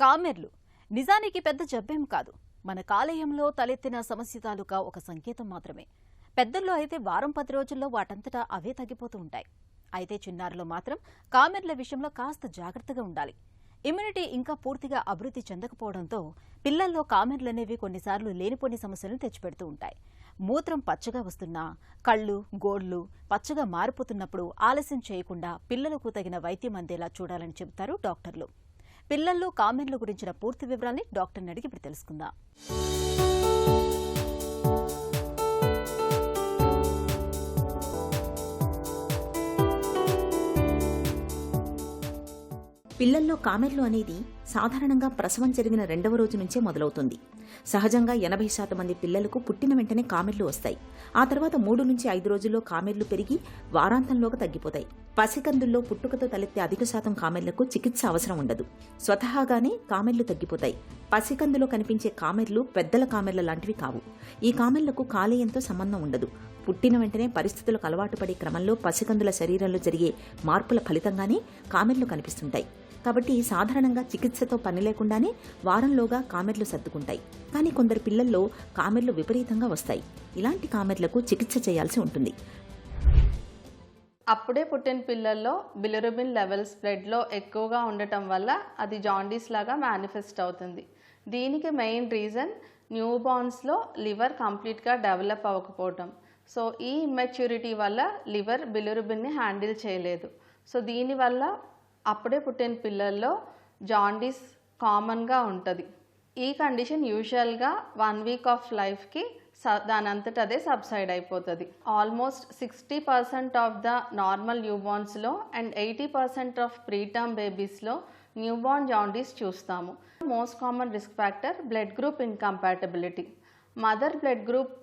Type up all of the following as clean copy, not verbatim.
కామెర్లు నిజానికి పెద్ద జబ్బేం కాదు. మన కాలేయంలో తలెత్తిన సమస్య తాలూకా ఒక సంకేతం మాత్రమే. పెద్దల్లో అయితే వారం 10 రోజుల్లో వాటంతటా అవే తగ్గిపోతూ ఉంటాయి. అయితే చిన్నారులో మాత్రం కామెర్ల విషయంలో కాస్త జాగ్రత్తగా ఉండాలి. ఇమ్యూనిటీ ఇంకా పూర్తిగా అభివృద్ధి చెందకపోవడంతో పిల్లల్లో కామెర్లనేవి కొన్నిసార్లు లేనిపోని సమస్యలను తెచ్చిపెడుతూ ఉంటాయి. మూత్రం పచ్చగా వస్తున్నా, కళ్ళు, గోళ్లు పచ్చగా మారిపోతున్నప్పుడు ఆలస్యం చేయకుండా పిల్లలకు తగిన వైద్యం అందేలా చూడాలని చెబుతారు డాక్టర్లు. పిల్లల్లో కామెర్ల గురించిన పూర్తి వివరాల్ని డాక్టర్ని అడిగి ఇప్పుడు తెలుసుకుందాం. పిల్లల్లో కామెర్లు అనేది సాధారణంగా ప్రసవం జరిగిన 2వ రోజు నుంచే మొదలవుతుంది. సహజంగా 80% మంది పిల్లలకు పుట్టిన వెంటనే కామెర్లు వస్తాయి. ఆ తర్వాత 3 నుంచి 5 రోజుల్లో కామెర్లు పెరిగి వారాంతంలోగా తగ్గిపోతాయి. పసికందుల్లో పుట్టుకతో తలెత్తే అధిక శాతం కామెర్లకు చికిత్స అవసరం ఉండదు. స్వతహాగానే కామెర్లు తగ్గిపోతాయి. పసికందులో కనిపించే కామెర్లు పెద్దల కామెర్ల లాంటివి కావు. ఈ కామెర్లకు కాలేయంతో సంబంధం ఉండదు. పుట్టిన వెంటనే పరిస్థితులకు అలవాటు పడే క్రమంలో పసికందుల శరీరంలో జరిగే మార్పుల ఫలితంగానే కామెర్లు కనిపిస్తుంటాయి. కాబట్టి సాధారణంగా చికిత్సతో పని లేకుండానే వారంలోగా కామెర్లు సర్దుకుంటాయి. కానీ కొందరు పిల్లల్లో కామెర్లు విపరీతంగా వస్తాయి. ఇలాంటి కామెర్లకు చికిత్స చేయాల్సి ఉంటుంది. అప్పుడే పుట్టిన పిల్లల్లో బిలిరుబిన్ లెవెల్స్ బ్లడ్లో ఎక్కువగా ఉండటం వల్ల అది జాండీస్ లాగా మేనిఫెస్ట్ అవుతుంది. దీనికి మెయిన్ రీజన్ న్యూబార్న్స్లో లివర్ కంప్లీట్గా డెవలప్ అవ్వకపోవటం. సో ఈ ఇమ్మెచ్యూరిటీ వల్ల లివర్ బిలిరుబిన్ని హ్యాండిల్ చేయలేదు. సో దీనివల్ల అప్పుడే పుట్టిన పిల్లల్లో జాండీస్ కామన్గా ఉంటుంది. ఈ కండిషన్ యూజువల్గా 1 వీక్ ఆఫ్ లైఫ్కి దానంతట అదే సబ్సైడ్ అయిపోతుంది. ఆల్మోస్ట్ 60% ఆఫ్ ద నార్మల్ న్యూబార్న్స్లో అండ్ 80% ఆఫ్ ప్రీటర్మ్ బేబీస్లో న్యూబార్న్ జాండీస్ చూస్తాము. Most common risk factor blood group incompatibility. Mother blood group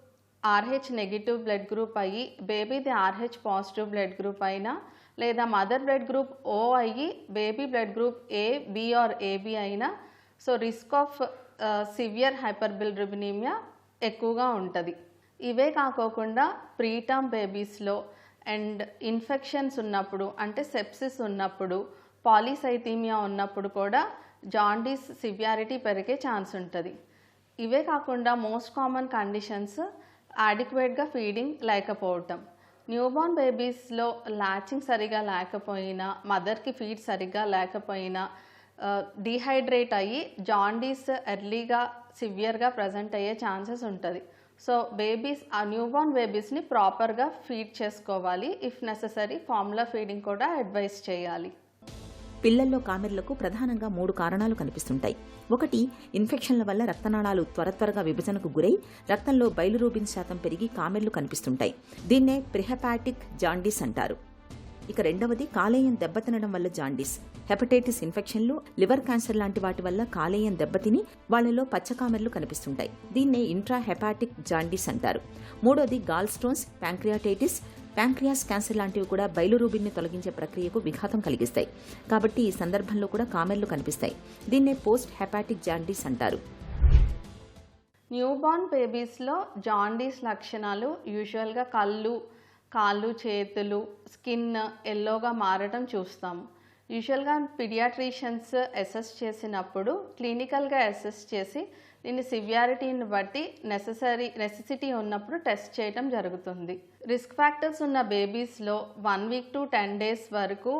RH negative blood group అయ్యి బేబీది RH పాజిటివ్ బ్లడ్ గ్రూప్ అయినా, లేదా మదర్ బ్లడ్ గ్రూప్ O అయ్యి baby blood group A, B or AB అయినా so risk of severe hyperbilirubinemia ఎక్కువగా ఉంటుంది. ఇవే కాకోకుండా ప్రీటర్మ్ బేబీస్లో అండ్ ఇన్ఫెక్షన్స్ ఉన్నప్పుడు అంటే సెప్సిస్ ఉన్నప్పుడు, పాలీసైథీమియా ఉన్నప్పుడు కూడా జాండీస్ సివియారిటీ పెరిగే ఛాన్స్ ఉంటుంది. ఇవే కాకుండా మోస్ట్ కామన్ కండిషన్స్ అడిక్వేట్గా ఫీడింగ్ లేకపోవటం. న్యూబార్న్ బేబీస్లో లాచింగ్ సరిగా లేకపోయినా, మదర్కి ఫీడ్ సరిగ్గా లేకపోయినా డీహైడ్రేట్ అయ్యి జాండీస్ ఎర్లీగా సివియర్గా ప్రజెంట్ అయ్యే ఛాన్సెస్ ఉంటుంది. సో బేబీస్ ఆ న్యూబార్న్ బేబీస్ని ప్రాపర్గా ఫీడ్ చేసుకోవాలి. ఇఫ్ నెససరీ ఫార్ములా ఫీడింగ్ కూడా అడ్వైస్ చేయాలి. పిల్లల్లో కామెర్లకు ప్రధానంగా 3 కారణాలు కనిపిస్తుంటాయి. ఒకటి, ఇన్ఫెక్షన్ల వల్ల రక్తనాళాలు త్వరగా విభజనకు గురై రక్తంలో బైలిరూబిన్ శాతం పెరిగి కామెర్లు కనిపిస్తుంటాయి. దీన్నే ప్రిహెపాటిక్ జాండీస్ అంటారు. ఇక రెండవది, కాలేయం దెబ్బతినడం వల్ల జాండీస్. హెపటైటిస్ ఇన్ఫెక్షన్లు, లివర్ క్యాన్సర్ లాంటి వాటి వల్ల కాలేయం దెబ్బతిని వాళ్లలో పచ్చకామెర్లు కనిపిస్తుంటాయి. దీన్నే ఇంట్రాహెపాటిక్ జాండీస్ అంటారు. మూడోది, gall stones, pancreatitis, pancreas cancer లాంటివి కూడా బైలిరూబిన్ని తొలగించే ప్రక్రియకు విఘాతం కలిగిస్తాయి. కాబట్టి ఈ సందర్భంలో కూడా కామెర్లు కనిపిస్తాయి. దీన్నే పోస్ట్ హెపాటిక్ జాండీస్ అంటారు. న్యూబార్న్ బేబీస్లో జాండీస్ లక్షణాలు యూజువల్గా కళ్ళు, కాళ్ళు, చేతులు, స్కిన్ ఎల్లోగా మారటం చూస్తాము. యూజువల్గా పీడియాట్రిషియన్స్ అసెస్ చేసినప్పుడు క్లినికల్గా అసెస్ చేసి దీని సివియారిటీని బట్టి నెసెసిటీ ఉన్నప్పుడు టెస్ట్ చేయడం జరుగుతుంది. రిస్క్ ఫ్యాక్టర్స్ ఉన్న బేబీస్లో 1 వీక్ టు 10 days వరకు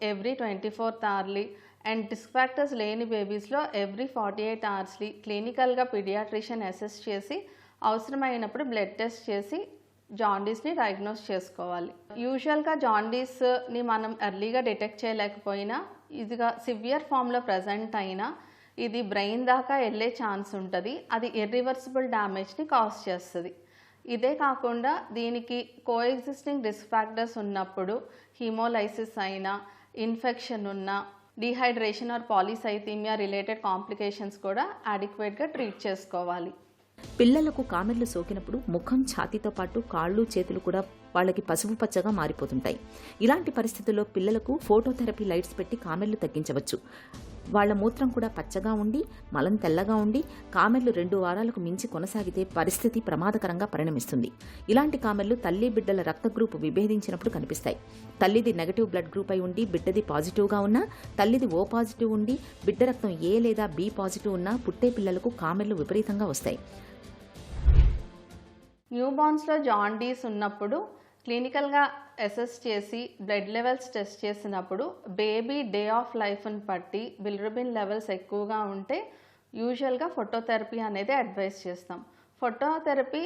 every 24th hourly and risk factors లేని బేబీస్లో ఎవ్రీ 48 అవర్స్లీ క్లినికల్గా పీడియాట్రిషియన్ అసెస్ చేసి అవసరమైనప్పుడు బ్లడ్ టెస్ట్ చేసి జాండీస్ని డయాగ్నోస్ చేసుకోవాలి. యూజువల్గా జాండీస్ని మనం ఎర్లీగా డిటెక్ట్ చేయలేకపోయినా, ఇదిగా సివియర్ ఫామ్లో ప్రజెంట్ అయినా ఇది బ్రెయిన్ దాకా వెళ్ళే ఛాన్స్ ఉంటుంది. అది ఇర్రివర్సిబుల్ డ్యామేజ్ని కాజ్ చేస్తుంది. ఇదే కాకుండా దీనికి కోఎగ్జిస్టింగ్ రిస్క్ ఫ్యాక్టర్స్ ఉన్నప్పుడు హీమోలైసిస్ అయినా, ఇన్ఫెక్షన్ ఉన్నా, డీహైడ్రేషన్ ఆర్ పాలీసైథీమియా రిలేటెడ్ కాంప్లికేషన్స్ కూడా అడిక్వేట్గా ట్రీట్ చేసుకోవాలి. పిల్లలకు కామెర్లు సోకినప్పుడు ముఖం, ఛాతీతో పాటు కాళ్ళు, చేతులు కూడా వాళ్ళకి పసుపు పచ్చగా మారిపోతుంటాయి. ఇలాంటి పరిస్థితుల్లో పిల్లలకు ఫోటోథెరపీ లైట్స్ పెట్టి కామెర్లు తగ్గించవచ్చు. వాళ్ల మూత్రం కూడా పచ్చగా ఉండి మలం తెల్లగా ఉండి కామెర్లు 2 వారాలకు మించి కొనసాగితే పరిస్థితి ప్రమాదకరంగా పరిణమిస్తుంది. ఇలాంటి కామెర్లు తల్లి బిడ్డల రక్త గ్రూపు విభేదించినప్పుడు కనిపిస్తాయి. తల్లిది నెగటివ్ బ్లడ్ గ్రూప్ అయి ఉండి బిడ్డది పాజిటివ్గా ఉన్నా, తల్లిది O పాజిటివ్ ఉండి బిడ్డ రక్తం A లేదా B పాజిటివ్ ఉన్నా పుట్టే పిల్లలకు కామెర్లు విపరీతంగా వస్తాయి. న్యూబార్న్స్లో జాండీస్ ఉన్నప్పుడు క్లినికల్గా అసెస్ చేసి బ్లడ్ లెవెల్స్ టెస్ట్ చేసినప్పుడు బేబీ డే ఆఫ్ లైఫ్ని బట్టి బిలిరుబిన్ లెవెల్స్ ఎక్కువగా ఉంటే యూజువల్గా ఫోటోథెరపీ అనేది అడ్వైస్ చేస్తాం. ఫోటోథెరపీ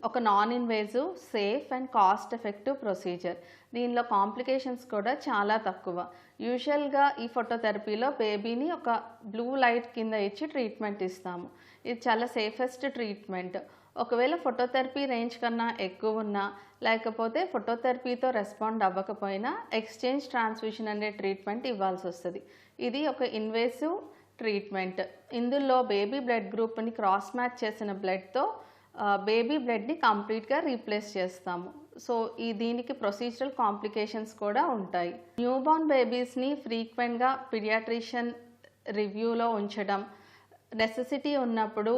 ఒక non invasive, safe and cost effective procedure. దీనిలో కాంప్లికేషన్స్ కూడా చాలా తక్కువ. యూజువల్గా ఈ ఫోటోథెరపీలో బేబీని ఒక బ్లూ లైట్ కింద ఇచ్చి ట్రీట్మెంట్ ఇస్తాము. ఇది చాలా సేఫెస్ట్ ట్రీట్మెంట్. ఒకవేళ ఫోటోథెరపీ రేంజ్ కన్నా ఎక్కువ ఉన్నా, లేకపోతే ఫోటోథెరపీతో రెస్పాండ్ అవ్వకపోయినా ఎక్స్చేంజ్ ట్రాన్స్ఫ్యూషన్ అనే ట్రీట్మెంట్ ఇవ్వాల్సి వస్తుంది. ఇది ఒక ఇన్వేసివ్ ట్రీట్మెంట్. ఇందులో బేబీ బ్లడ్ గ్రూప్ని క్రాస్ మ్యాచ్ చేసిన బ్లడ్తో బేబీ బ్లడ్ని కంప్లీట్గా రీప్లేస్ చేస్తాము. సో దీనికి ప్రొసీజరల్ కాంప్లికేషన్స్ కూడా ఉంటాయి. న్యూబార్న్ బేబీస్ని ఫ్రీక్వెంట్గా పీడియాట్రిషియన్ రివ్యూలో ఉంచడం, నెసెసిటీ ఉన్నప్పుడు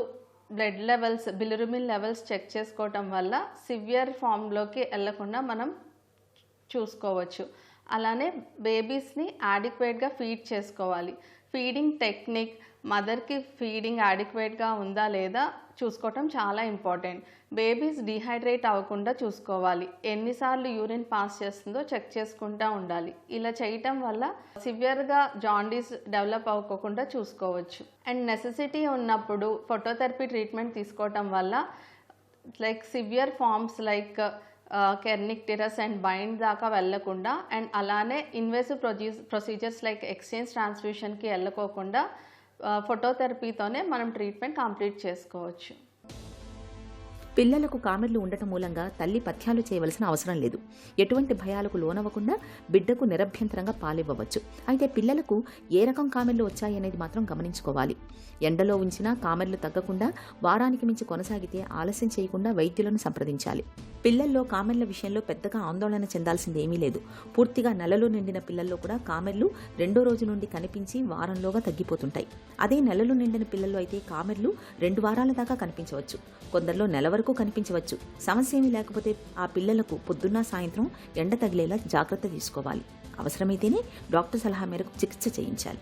blood levels, bilirubin levels check చేసుకోవటం వల్ల సివియర్ ఫామ్లోకి వెళ్లకుండా మనం చూసుకోవచ్చు. అలానే బేబీస్ని యాడిక్వేట్గా ఫీడ్ చేసుకోవాలి. ఫీడింగ్ టెక్నిక్, మదర్కి ఫీడింగ్ యాడిక్వేట్గా ఉందా లేదా చూసుకోవటం చాలా ఇంపార్టెంట్. బేబీస్ డీహైడ్రేట్ అవ్వకుండా చూసుకోవాలి. ఎన్నిసార్లు యూరిన్ పాస్ చేస్తుందో చెక్ చేసుకుంటూ ఉండాలి. ఇలా చేయటం వల్ల సివియర్గా జాండీస్ డెవలప్ అవ్వకుండా చూసుకోవచ్చు. అండ్ నెసెసిటీ ఉన్నప్పుడు ఫోటోథెరపీ ట్రీట్మెంట్ తీసుకోవటం వల్ల సివియర్ ఫార్మ్స్ కెర్నిక్టిరస్ అండ్ బైండ్ దాకా వెళ్లకుండా, అండ్ అలానే ఇన్వేసివ్ ప్రొసీజర్స్ ఎక్స్చేంజ్ ట్రాన్స్ఫ్యూషన్కి వెళ్ళకోకుండా ఫోటోథెరపీతోనే మనం ట్రీట్మెంట్ కంప్లీట్ చేసుకోవచ్చు. పిల్లలకు కామెర్లు ఉండటం మూలంగా తల్లి పథ్యాలు చేయవలసిన అవసరం లేదు. ఎటువంటి భయాలకు లోనవ్వకుండా బిడ్డకు నిరభ్యంతరంగా పాలివ్వవచ్చు. అయితే పిల్లలకు ఏ రకం కామెర్లు వచ్చాయనేది మాత్రం గమనించుకోవాలి. ఎండలో ఉంచినా కామెర్లు తగ్గకుండా వారానికి మించి కొనసాగితే ఆలస్యం చేయకుండా వైద్యులను సంప్రదించాలి. పిల్లల్లో కామెర్ల విషయంలో పెద్దగా ఆందోళన చెందాల్సింది ఏమీ లేదు. పూర్తిగా నెలలు నిండిన పిల్లల్లో కూడా కామెర్లు 2వ రోజు నుండి కనిపించి వారంలోగా తగ్గిపోతుంటాయి. అదే నెలలు నిండిన పిల్లల్లో అయితే కామెర్లు 2 వారాల దాకా కనిపించవచ్చు. కొందరిలో నెల వరకు కనిపించవచ్చు. సమస్య ఏమీ లేకపోతే ఆ పిల్లలకు పొద్దున్న సాయంత్రం ఎండ తగిలేలా జాగ్రత్త తీసుకోవాలి. అవసరమైతేనే డాక్టర్ సలహా మేరకు చికిత్స చేయించాలి.